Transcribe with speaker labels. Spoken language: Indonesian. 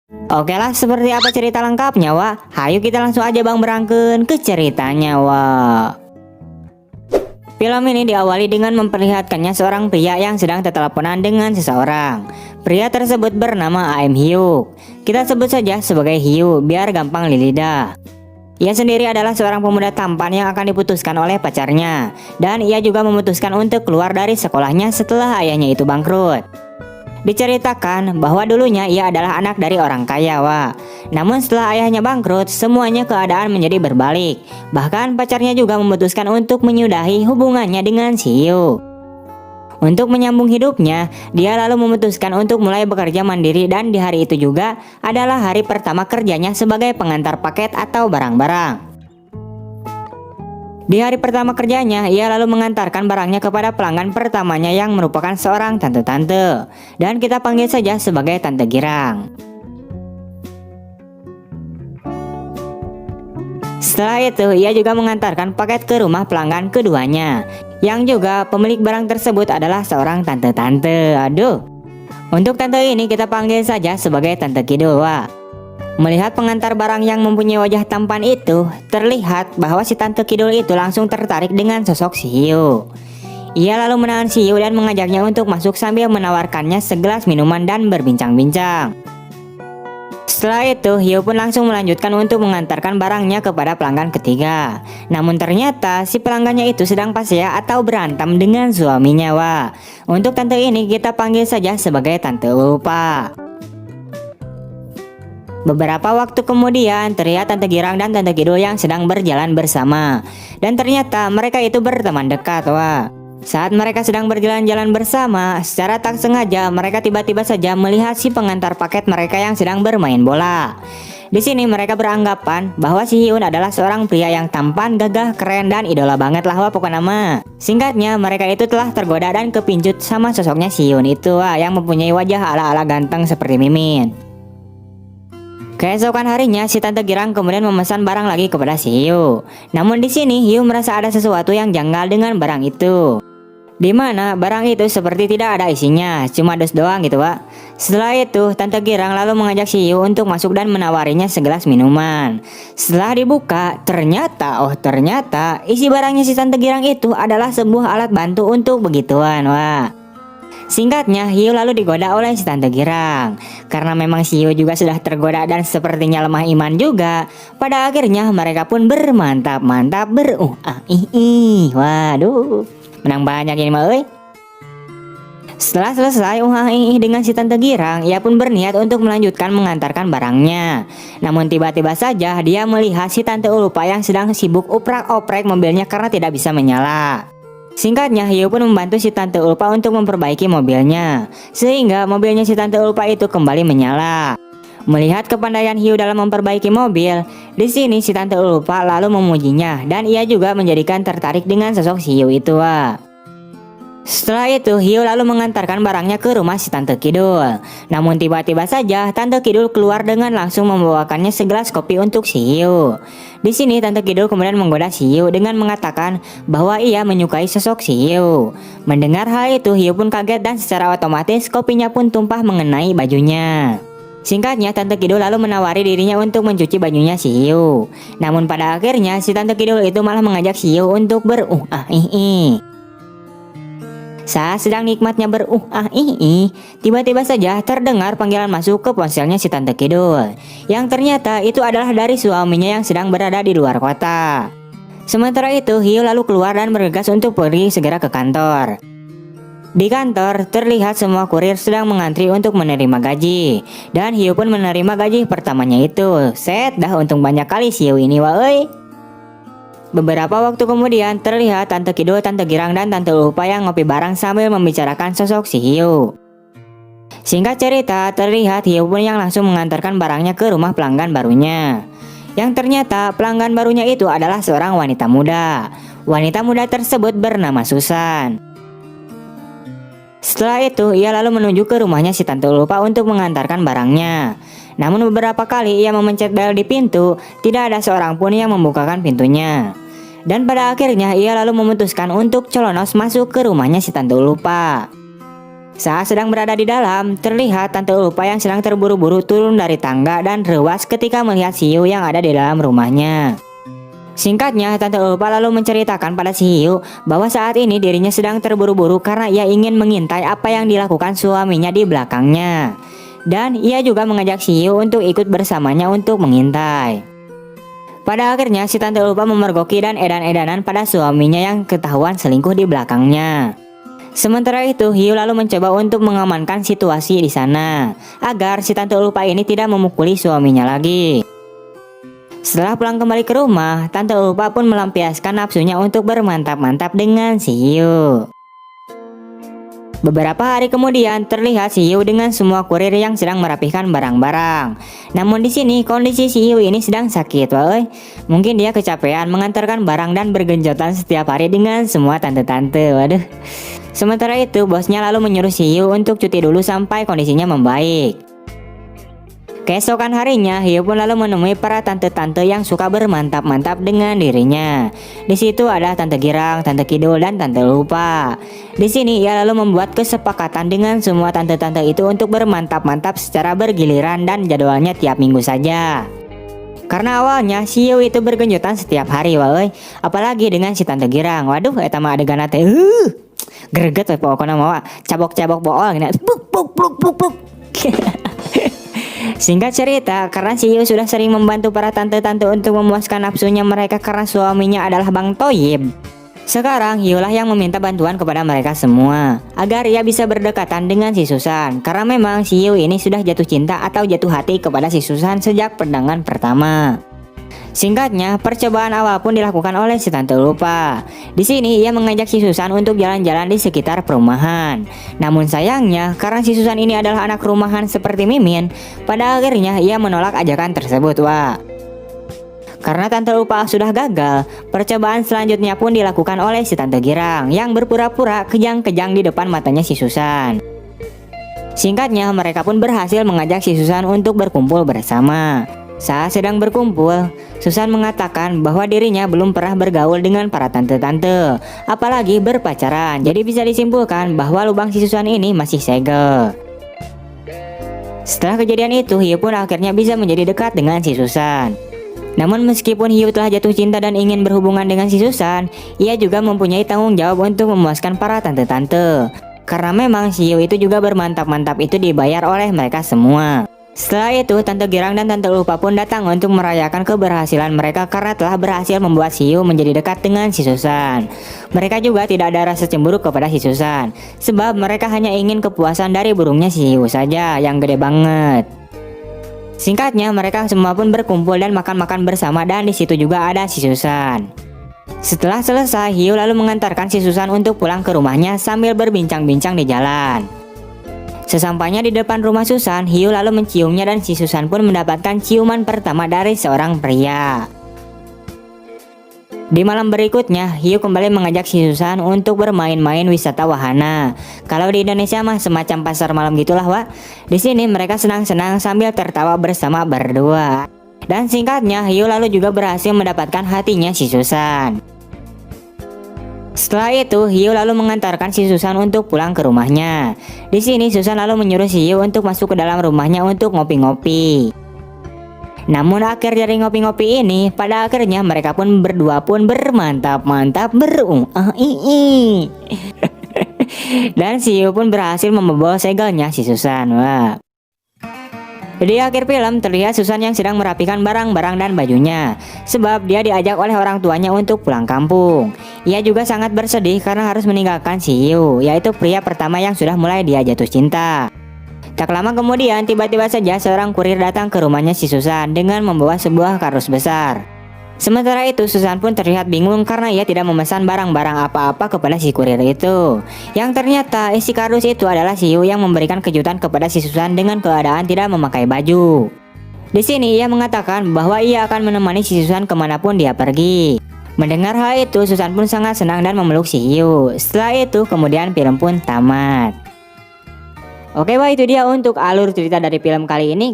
Speaker 1: Oke lah, seperti apa cerita lengkapnya, Wak? Hayu kita langsung aja bang berangkeun ke ceritanya, Wak. Film ini diawali dengan memperlihatkannya seorang pria yang sedang teteleponan dengan seseorang. Pria tersebut bernama AM Hyuk. Kita sebut saja sebagai Hyu biar gampang di lidah. Ia sendiri adalah seorang pemuda tampan yang akan diputuskan oleh pacarnya. Dan ia juga memutuskan untuk keluar dari sekolahnya setelah ayahnya itu bangkrut. Diceritakan bahwa dulunya ia adalah anak dari orang kaya, Wak. Namun setelah ayahnya bangkrut, semuanya keadaan menjadi berbalik. Bahkan pacarnya juga memutuskan untuk menyudahi hubungannya dengan si Hyu. Untuk menyambung hidupnya, dia lalu memutuskan untuk mulai bekerja mandiri dan di hari itu juga adalah hari pertama kerjanya sebagai pengantar paket atau barang-barang. Di hari pertama kerjanya, ia lalu mengantarkan barangnya kepada pelanggan pertamanya yang merupakan seorang tante-tante. Dan kita panggil saja sebagai Tante Girang. Setelah itu, ia juga mengantarkan paket ke rumah pelanggan keduanya. Yang juga pemilik barang tersebut adalah seorang tante-tante. Aduh. Untuk tante ini kita panggil saja sebagai Tante Kidul, Wak. Melihat pengantar barang yang mempunyai wajah tampan itu, terlihat bahwa si Tante Kidul itu langsung tertarik dengan sosok si Hyu. Ia lalu menahan si Hyu dan mengajaknya untuk masuk sambil menawarkannya segelas minuman dan berbincang-bincang. Setelah itu, Hyu pun langsung melanjutkan untuk mengantarkan barangnya kepada pelanggan ketiga. Namun ternyata si pelanggannya itu sedang pasya atau berantem dengan suaminya, Wak. Untuk tante ini kita panggil saja sebagai Tante Ulpa. Beberapa waktu kemudian terlihat Tante Girang dan Tante Kidul yang sedang berjalan bersama. Dan ternyata mereka itu berteman dekat, Wak. Saat mereka sedang berjalan-jalan bersama, secara tak sengaja mereka tiba-tiba saja melihat si pengantar paket mereka yang sedang bermain bola. Di sini mereka beranggapan bahwa si Hyun adalah seorang pria yang tampan, gagah, keren, dan idola banget lah, Wak, pokoknya nama. Singkatnya, mereka itu telah tergoda dan kepincut sama sosoknya si Hyun itu, Wak, yang mempunyai wajah ala-ala ganteng seperti Mimin. Keesokan harinya, si Tante Girang kemudian memesan barang lagi kepada si Hyu. Namun di sini Hyu merasa ada sesuatu yang janggal dengan barang itu. Di mana barang itu seperti tidak ada isinya, cuma dus doang gitu, Pak. Setelah itu, Tante Girang lalu mengajak si Hyu untuk masuk dan menawarinya segelas minuman. Setelah dibuka, ternyata isi barangnya si Tante Girang itu adalah sebuah alat bantu untuk begituan, Wah. Singkatnya, Hyu lalu digoda oleh si Tante Girang. Karena memang si Hyu juga sudah tergoda dan sepertinya lemah iman juga. Pada akhirnya mereka pun bermantap-mantap waduh, menang banyak ini mah euy. Setelah selesai dengan si Tante Girang, ia pun berniat untuk melanjutkan mengantarkan barangnya. Namun tiba-tiba saja dia melihat si Tante Ulpa yang sedang sibuk oprak-oprek mobilnya karena tidak bisa menyala. Singkatnya, Hyu pun membantu si Tante Ulpa untuk memperbaiki mobilnya, sehingga mobilnya si Tante Ulpa itu kembali menyala. Melihat kepandaian Hyu dalam memperbaiki mobil, di sini si Tante Ulpa lalu memujinya dan ia juga menjadikan tertarik dengan sosok si Hyu itu, Wak. Setelah itu, Hyu lalu mengantarkan barangnya ke rumah si Tante Kidul. Namun tiba-tiba saja Tante Kidul keluar dengan langsung membawakannya segelas kopi untuk si Hyu. Di sini Tante Kidul kemudian menggoda si Hyu dengan mengatakan bahwa ia menyukai sosok si Hyu. Mendengar hal itu, Hyu pun kaget dan secara otomatis kopinya pun tumpah mengenai bajunya. Singkatnya, Tante Kidul lalu menawari dirinya untuk mencuci bajunya si Hyu. Namun pada akhirnya si Tante Kidul itu malah mengajak si Hyu untuk Saat sedang nikmatnya tiba-tiba saja terdengar panggilan masuk ke ponselnya si Tante Kidul. Yang ternyata itu adalah dari suaminya yang sedang berada di luar kota. Sementara itu, Hyu lalu keluar dan bergegas untuk pergi segera ke kantor. Di kantor, terlihat semua kurir sedang mengantri untuk menerima gaji. Dan Hyu pun menerima gaji pertamanya itu. Set dah, untung banyak kali si Hyu ini, woi. Beberapa waktu kemudian terlihat Tante Kidul, Tante Girang, dan Tante Ulpa yang ngopi bareng sambil membicarakan sosok si Hyu. Singkat cerita, terlihat Hyu pun yang langsung mengantarkan barangnya ke rumah pelanggan barunya. Yang ternyata pelanggan barunya itu adalah seorang wanita muda. Wanita muda tersebut bernama Susan. Setelah itu, ia lalu menuju ke rumahnya si Tante Ulpa untuk mengantarkan barangnya. Namun beberapa kali ia memencet bel di pintu, tidak ada seorang pun yang membukakan pintunya. Dan pada akhirnya ia lalu memutuskan untuk colonos masuk ke rumahnya si Tante Ulpa. Saat sedang berada di dalam, terlihat Tante Ulfa yang sedang terburu-buru turun dari tangga dan rewas ketika melihat si Hiu yang ada di dalam rumahnya. Singkatnya, Tante Ulfa lalu menceritakan pada si Hiu bahwa saat ini dirinya sedang terburu-buru karena ia ingin mengintai apa yang dilakukan suaminya di belakangnya. Dan ia juga mengajak si Hiu untuk ikut bersamanya untuk mengintai. Pada akhirnya, si Tante Ulfa memergoki dan edan-edanan pada suaminya yang ketahuan selingkuh di belakangnya. Sementara itu, Hiu lalu mencoba untuk mengamankan situasi di sana agar si Tante Ulfa ini tidak memukuli suaminya lagi. Setelah pulang kembali ke rumah, Tante Ulfa pun melampiaskan nafsunya untuk bermantap-mantap dengan si Hiu. Beberapa hari kemudian terlihat si Hiu dengan semua kurir yang sedang merapihkan barang-barang. Namun di sini kondisi si Hiu ini sedang sakit, woy. Mungkin dia kecapean mengantarkan barang dan bergenjotan setiap hari dengan semua tante-tante. Waduh. Sementara itu, bosnya lalu menyuruh si Hiu untuk cuti dulu sampai kondisinya membaik. Keesokan harinya, Hiu pun lalu menemui para tante-tante yang suka bermantap-mantap dengan dirinya. Di situ ada Tante Girang, Tante Kidul, dan Tante Ulfa. Di sini ia lalu membuat kesepakatan dengan semua tante-tante itu untuk bermantap-mantap secara bergiliran dan jadwalnya tiap minggu saja. Karena awalnya si Hiu itu bergenjotan setiap hari, woy. Apalagi dengan si Tante Girang. Waduh, eta mah adegan teh. Greget pokoknya mau cabok-cabok bool gini. Puk puk puk puk puk. Singkat cerita, karena si Hiu sudah sering membantu para tante-tante untuk memuaskan nafsunya mereka karena suaminya adalah Bang Toyib. Sekarang Hiu lah yang meminta bantuan kepada mereka semua agar ia bisa berdekatan dengan si Susan. Karena memang si Hiu ini sudah jatuh cinta atau jatuh hati kepada si Susan sejak pandangan pertama. Singkatnya, percobaan awal pun dilakukan oleh si Tante Ulfa. Di sini ia mengajak si Susan untuk jalan-jalan di sekitar perumahan. Namun sayangnya, karena si Susan ini adalah anak rumahan seperti Mimin, pada akhirnya ia menolak ajakan tersebut, wah. Karena Tante Ulfa sudah gagal, percobaan selanjutnya pun dilakukan oleh si Tante Girang yang berpura-pura kejang-kejang di depan matanya si Susan. Singkatnya, mereka pun berhasil mengajak si Susan untuk berkumpul bersama. Saat sedang berkumpul, Susan mengatakan bahwa dirinya belum pernah bergaul dengan para tante-tante, apalagi berpacaran. Jadi bisa disimpulkan bahwa lubang si Susan ini masih segel. Setelah kejadian itu, Hiu pun akhirnya bisa menjadi dekat dengan si Susan. Namun meskipun Hiu telah jatuh cinta dan ingin berhubungan dengan si Susan, ia juga mempunyai tanggung jawab untuk memuaskan para tante-tante. Karena memang si Hiu itu juga bermantap-mantap itu dibayar oleh mereka semua. Setelah itu, Tante Girang dan Tante Ulfa pun datang untuk merayakan keberhasilan mereka karena telah berhasil membuat si Hiu menjadi dekat dengan si Susan. Mereka juga tidak ada rasa cemburu kepada si Susan, sebab mereka hanya ingin kepuasan dari burungnya si Hiu saja yang gede banget. Singkatnya, mereka semua pun berkumpul dan makan-makan bersama dan di situ juga ada si Susan. Setelah selesai, Hiu lalu mengantarkan si Susan untuk pulang ke rumahnya sambil berbincang-bincang di jalan. Sesampainya di depan rumah Susan, Hiu lalu menciumnya dan si Susan pun mendapatkan ciuman pertama dari seorang pria. Di malam berikutnya, Hiu kembali mengajak si Susan untuk bermain-main wisata wahana. Kalau di Indonesia mah semacam pasar malam gitulah, Wak. Di sini mereka senang-senang sambil tertawa bersama berdua. Dan singkatnya, Hiu lalu juga berhasil mendapatkan hatinya si Susan. Setelah itu, Hiu lalu mengantarkan si Susan untuk pulang ke rumahnya. Di sini Susan lalu menyuruh si Hiu untuk masuk ke dalam rumahnya untuk ngopi-ngopi. Namun akhir dari ngopi-ngopi ini, pada akhirnya mereka pun berdua pun bermantap-mantap Dan si Hiu pun berhasil membobol segelnya si Susan. Wah. Di akhir film terlihat Susan yang sedang merapikan barang-barang dan bajunya, sebab dia diajak oleh orang tuanya untuk pulang kampung. Ia juga sangat bersedih karena harus meninggalkan si Hiu, yaitu pria pertama yang sudah mulai dia jatuh cinta. Tak lama kemudian, tiba-tiba saja seorang kurir datang ke rumahnya si Susan dengan membawa sebuah kardus besar. Sementara itu, Susan pun terlihat bingung karena ia tidak memesan barang-barang apa-apa kepada si kurir itu. Yang ternyata isi kardus itu adalah si Hiu yang memberikan kejutan kepada si Susan dengan keadaan tidak memakai baju. Di sini ia mengatakan bahwa ia akan menemani si Susan kemanapun dia pergi. Mendengar hal itu, Susan pun sangat senang dan memeluk si Hiu. Setelah itu, kemudian film pun tamat. Oke, wah itu dia untuk alur cerita dari film kali ini.